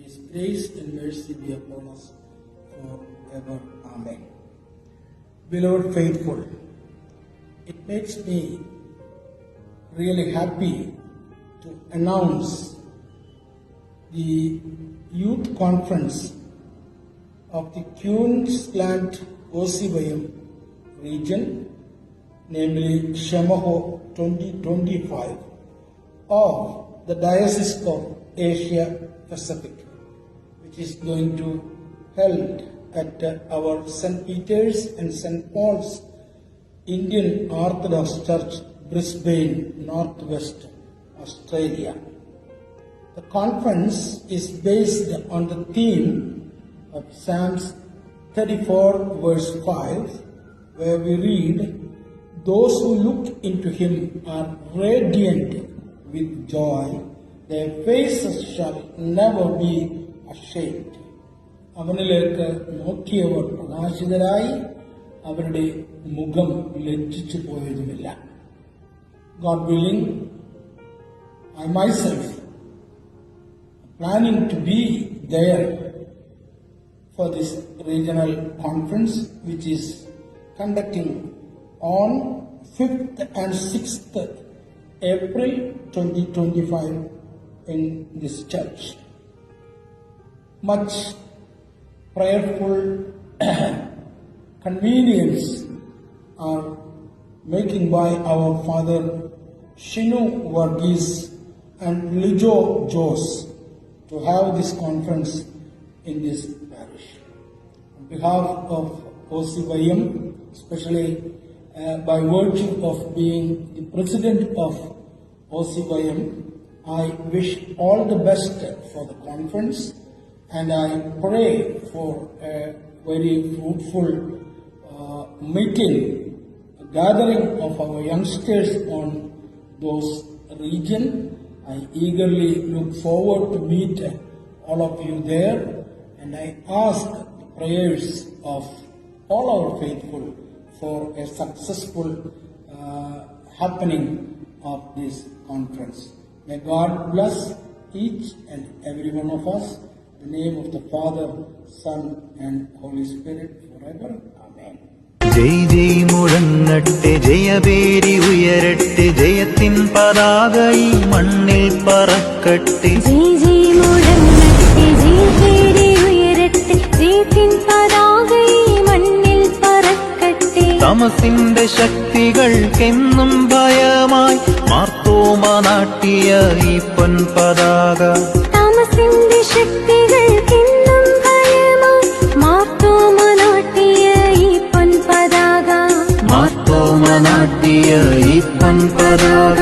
His grace and mercy be upon us forever. Amen. Beloved faithful, it makes me really happy to announce the youth conference of the Queensland OCYM region, namely Shamaho 2025, of the Diocese of Asia Pacific, which is going to held at our St. Peter's and St. Paul's Indian Orthodox Church, Brisbane, Northwest Australia. The conference is based on the theme of Psalms 34 verse 5, where we read, "Those who look into him are radiant with joy, their faces shall never be ashamed." അവനിലേക്ക് നോക്കിയവർ പ്രകാശിതരായി, അവരുടെ മുഖം ലജ്ജിച്ചു പോയതുമില്ല. God willing, I myself planning to be there for this regional conference, which is conducting on 5th and 6th April 2025 in this church. Much prayerful convenience are making by our Father Shinu Varghese and Lijo Jose to have this conference in this parish. On behalf of OCYM, especially by virtue of being the president of OCYM, I wish all the best for the conference, and I pray for a very fruitful meeting, gathering of our youngsters on those region. I eagerly look forward to meet all of you there, and I ask the prayers of all our faithful for a successful happening of this conference. May God bless each and every one of us. In the name of the Father, Son, and Holy Spirit forever. Amen. ജയ് ജയ് മുഴങ്ങട്ടെ, ജയപേരി ഉയരട്ടെ, ജയത്തിൻ പതാക ഈ മണ്ണിൽ പറക്കട്ടെ. ജയ് ജയ് മുഴങ്ങട്ടെ, ജയപേരി ഉയരട്ടെ, ജയത്തിൻ പതാക ഈ മണ്ണിൽ പറക്കട്ടെ. തമസിന്റെ ശക്തികൾക്കെന്നും ഭയമായി മാർത്തോമ നാട്ടിയ ഈ പൊൻപതാക. തമസിന്റെ ശക്തികൾക്കെന്നും ഭയമായി മാർത്തോമ നാട്ടിയ ഈ പൊൻപതാക. മാർത്തോമ നാട്ടിയ ഈ പൊൻപതാക.